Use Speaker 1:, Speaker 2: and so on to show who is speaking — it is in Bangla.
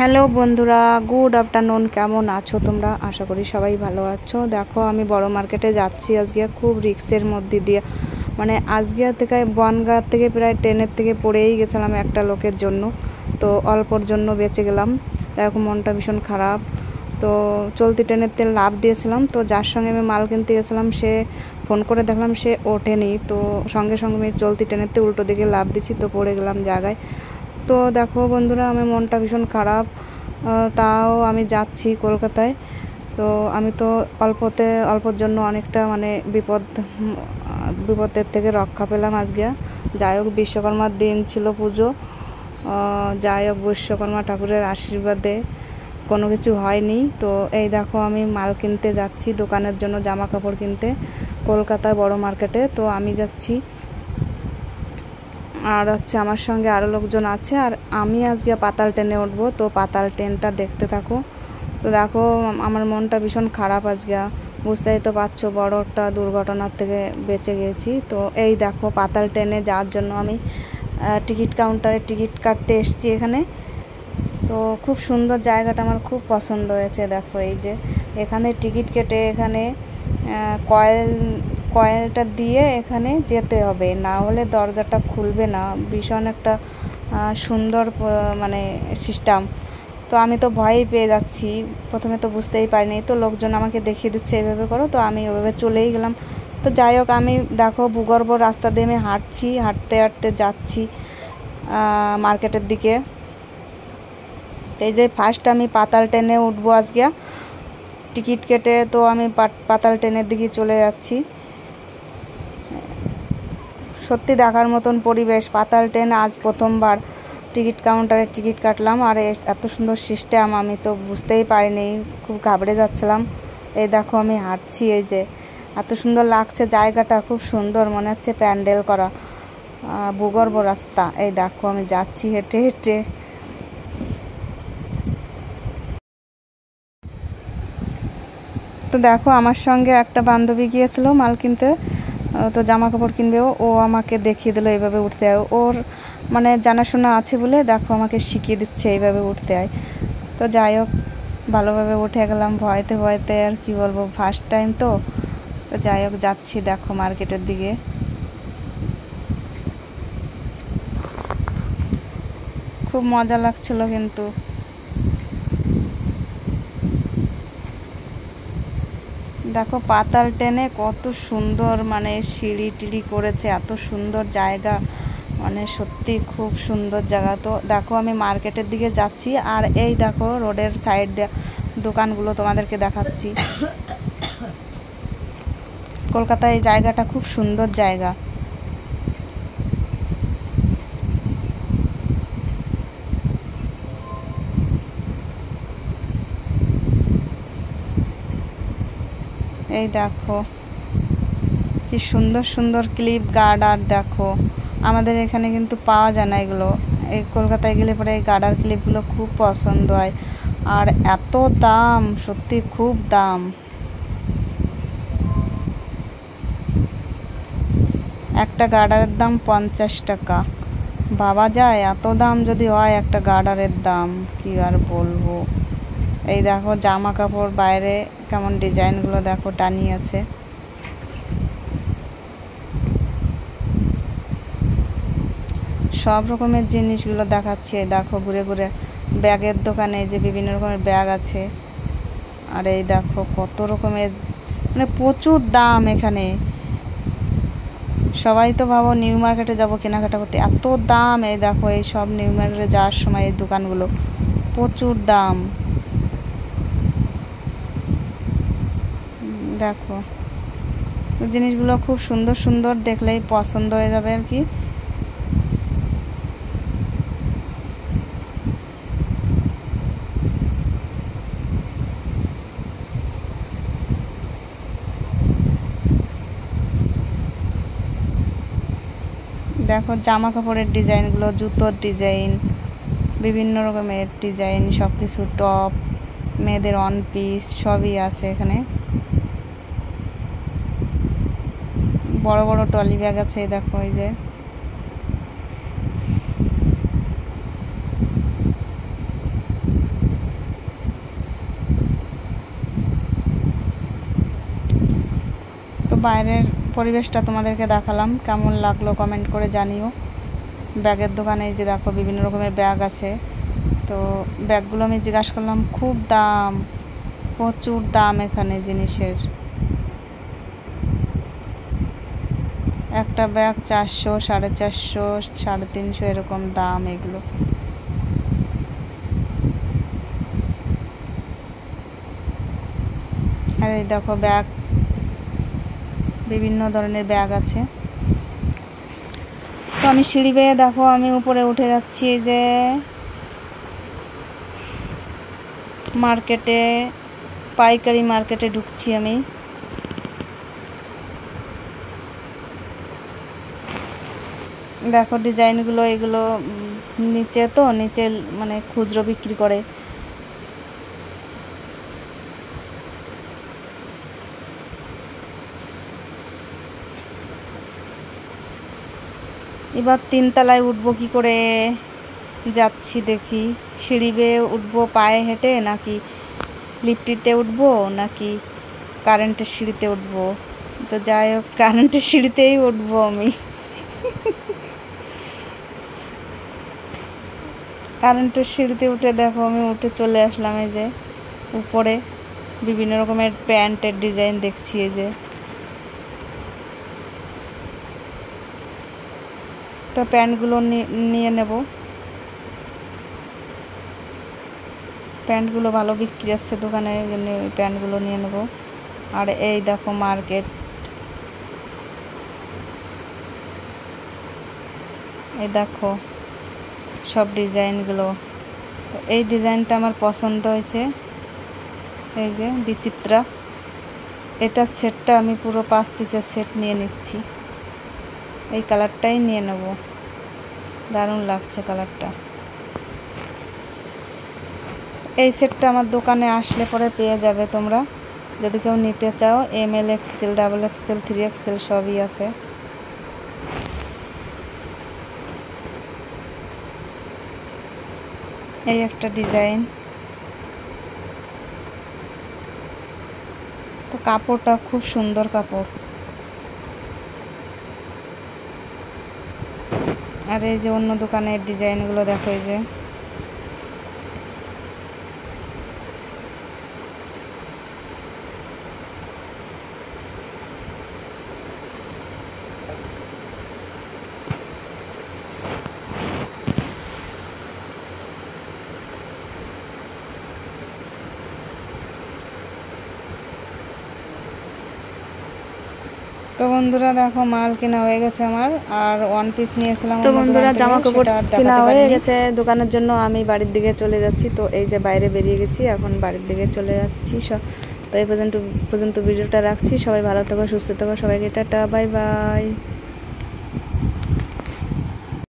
Speaker 1: হ্যালো বন্ধুরা, গুড আফটারনুন। কেমন আছো তোমরা? আশা করি সবাই ভালো আছো। দেখো আমি বড় মার্কেটে যাচ্ছি আজকে, খুব রিক্সের মধ্যে দিয়ে। মানে আজকে থেকে বনগাঁ থেকে প্রায় ট্রেনের থেকে পড়েই গেছিলাম একটা লোকের জন্য, তো অল্পর জন্য বেঁচে গেলাম। এরকম মনটা ভীষণ খারাপ। তো চলতি ট্রেনের তেল লাভ দিয়েছিলাম, তো যার সঙ্গে আমি মাল কিনতে গেছিলাম সে ফোন করে দেখলাম সে ওঠেনি, তো সঙ্গে সঙ্গে আমি চলতি ট্রেনের তেল উল্টো দিকে লাভ দিছি, তো পড়ে গেলাম জায়গায়। তো দেখো বন্ধুরা, আমার মনটা ভীষণ খারাপ। তাও আমি যাচ্ছি কলকাতায়। তো আমি তো অল্পর জন্য অনেকটা মানে বিপদের থেকে রক্ষা পেলাম আজকে। যাই হোক, বিশ্বকর্মার দিন ছিল, পুজো। যাই হোক, বিশ্বকর্মা ঠাকুরের আশীর্বাদে কোনো কিছু হয়নি। তো এই দেখো আমি মাল কিনতে যাচ্ছি দোকানের জন্য, জামা কাপড় কিনতে কলকাতায় বড় মার্কেটে। তো আমি যাচ্ছি, আর হচ্ছে আমার সঙ্গে আরও লোকজন আছে, আর আমি আজকে পাতাল ট্রেনে উঠবো। তো পাতাল ট্রেনটা দেখতে থাকো। তো দেখো আমার মনটা ভীষণ খারাপ আজকে, বুঝতেই তো পারছো, বড় একটা দুর্ঘটনার থেকে বেঁচে গেছি। তো এই দেখো পাতাল ট্রেনে যাওয়ার জন্য আমি টিকিট কাউন্টারে টিকিট কাটতে এসেছি এখানে। তো খুব সুন্দর জায়গাটা, আমার খুব পছন্দ হয়েছে। দেখো এই যে এখানে টিকিট কেটে এখানে কয়েলটা দিয়ে এখানে যেতে হবে, না হলে দরজাটা খুলবে না। ভীষণ একটা সুন্দর মানে সিস্টেম। তো আমি তো ভয়ই পেয়ে যাচ্ছি, প্রথমে তো বুঝতেই পারিনি। তো লোকজন আমাকে দেখিয়ে দিচ্ছে এইভাবে করো, তো আমি ওইভাবে চলেই গেলাম। তো যাই হোক, আমি দেখো ভূগর্ভ রাস্তা দিয়ে আমি হাঁটতে হাঁটতে যাচ্ছি মার্কেটের দিকে। এই যে ফার্স্ট আমি পাতাল ট্রেনে উঠবো আজকে টিকিট কেটে। তো আমি পাতাল ট্রেনের দিকে চলে যাচ্ছি। সত্যি দেখার মতন পরিবেশ। পাতাল ট্রেন আজ প্রথমবার টিকিট কাউন্টারে টিকিট কাটলাম, আর এত সুন্দর সিস্টেম আমি তো বুঝতেই পারিনি, খুব ঘাবড়ে যাচ্ছিলাম। এই দেখো আমি হাঁটছি, এই যে এত সুন্দর লাগছে জায়গাটা, খুব সুন্দর মনে হচ্ছে প্যান্ডেল করা ভূগর্ভ রাস্তা। এই দেখো আমি যাচ্ছি হেঁটে হেঁটে। তো দেখো আমার সঙ্গে একটা বান্ধবী গিয়েছিল মাল কিনতে, তো জামা কাপড় কিনবে। ও আমাকে দেখিয়ে দিল এইভাবে উঠতে হয়, ওর মানে জানাশোনা আছে বলে দেখো আমাকে শিখিয়ে দিচ্ছে এইভাবে উঠতে হয়। তো যাই হোক, ভালোভাবে উঠে গেলাম ভয়তে ভয়তে, আর কি বলবো, ফার্স্ট টাইম তো। তো যাই হোক যাচ্ছি দেখো মার্কেটের দিকে। খুব মজা লাগছিল কিন্তু। দেখো পাতাল ট্রেনে কত সুন্দর মানে সিঁড়ি টিড়ি করেছে, এত সুন্দর জায়গা, মানে সত্যি খুব সুন্দর জায়গা। তো দেখো আমি মার্কেটের দিকে যাচ্ছি, আর এই দেখো রোডের সাইড দিয়ে দোকানগুলো তোমাদেরকে দেখাচ্ছি। কলকাতায় এই জায়গাটা খুব সুন্দর জায়গা। এই দেখো কি সুন্দর সুন্দর ক্লিপ গার্ডার। দেখো আমাদের এখানে কিন্তু পাওয়া যায় না এগুলো, এই কলকাতায় গেলে পরে এই গার্ডার ক্লিপগুলো খুব পছন্দ হয়, আর এত দাম, সত্যি খুব দাম। একটা গার্ডারের দাম 50 টাকা। ভাবা যায় এত দাম যদি হয় একটা গার্ডারের দাম, কি আর বলবো। এই দেখো জামা কাপড় বাইরে কেমন ডিজাইনগুলো দেখো টানিয়ে আছে। সব রকমের জিনিসগুলো দেখাচ্ছে। দেখো ঘুরে ঘুরে ব্যাগের দোকানে যে বিভিন্ন রকমের ব্যাগ আছে, আর এই দেখো কত রকমের, মানে প্রচুর দাম এখানে। সবাই তো ভাবো নিউ মার্কেটে যাবো কেনাকাটা করতে, এত দাম। এই দেখো এই সব নিউ মার্কেটে যাওয়ার সময় এই দোকানগুলো প্রচুর দাম। দেখো জিনিসগুলো খুব সুন্দর সুন্দর, দেখলেই পছন্দ হয়ে যাবে আর কি। দেখো জামা কাপড়ের ডিজাইনগুলো, জুতোর ডিজাইন, বিভিন্ন রকমের ডিজাইন, সব কিছু টপ, মেয়েদের ওয়ান পিস সবই আছে এখানে। বড় বড় ট্রলি ব্যাগ আছে, দেখো এই যে। বাইরের পরিবেশটা তোমাদেরকে দেখালাম, কেমন লাগলো কমেন্ট করে জানিও। ব্যাগের দোকানে এই যে দেখো বিভিন্ন রকমের ব্যাগ আছে। তো ব্যাগগুলো আমি জিজ্ঞাসা করলাম, খুব দাম, প্রচুর দাম এখানে জিনিসের। একটা ব্যাগ 400, 450, 350 এরকম দাম এগুলো। আর এই দেখো ব্যাগ, বিভিন্ন ধরনের ব্যাগ আছে। তো আমি সিঁড়ি বেয়ে দেখো আমি উপরে উঠে যাচ্ছি, এই যে মার্কেটে, পাইকারি মার্কেটে ঢুকছি আমি। দেখো ডিজাইনগুলো, এগুলো নিচে, তো নিচে মানে খুচরো বিক্রি করে। এবার 3 তলায় উঠবো কি করে, যাচ্ছি দেখি। সিঁড়ি বেয়ে উঠবো পায়ে হেঁটে, নাকি লিফটিতে উঠবো, নাকি কারেন্টের সিঁড়িতে উঠবো। তো যাই হোক, কারেন্টের সিঁড়িতেই উঠবো আমি। কারেন্টের সিঁড়িতে উঠে দেখো আমি উঠে চলে আসলাম এই যে উপরে। বিভিন্ন রকমের প্যান্টের ডিজাইন দেখছি, এই যে। তো প্যান্টগুলো নিয়ে নেব। প্যান্টগুলো ভালো বিক্রি আছে দোকানে, জন্য ওই প্যান্টগুলো নিয়ে নেব। আর এই দেখো মার্কেট, এই দেখো সব ডিজাইনগুলো। তো এই ডিজাইনটা আমার পছন্দ হয়েছে, এই যে বিচিত্রা। এটা সেটটা আমি পুরো 5 পিসের সেট নিয়ে নিচ্ছি। এই কালারটাই নিয়ে নেব, দারুণ লাগছে কালারটা। এই সেটটা আমার দোকানে আসলে পরে পেয়ে যাবে তোমরা, যদি কেউ নিতে চাও। ML, XL, XXL, 3XL সবই আছে। এই একটা ডিজাইন। তো কাপড়টা খুব সুন্দর কাপড়। আর এই যে অন্য দোকানের ডিজাইনগুলো দেখো, এই যে তো বন্ধুরা দেখো মাল কেনা হয়ে গেছে আমার, আর 1 পিস নিয়েছিলাম। তো বন্ধুরা জামা কাপড় কেনা হয়ে গেছে দোকানের জন্য, আমি বাড়ির দিকে চলে যাচ্ছি। তো এই যে বাইরে বেরিয়ে গেছি, এখন বাড়ির দিকে চলে যাচ্ছি। তো এই পর্যন্ত ভিডিওটা রাখছি। সবাই ভালো থেকো, সুস্থ থেকো, সবাইকে টাটা, বাই বাই।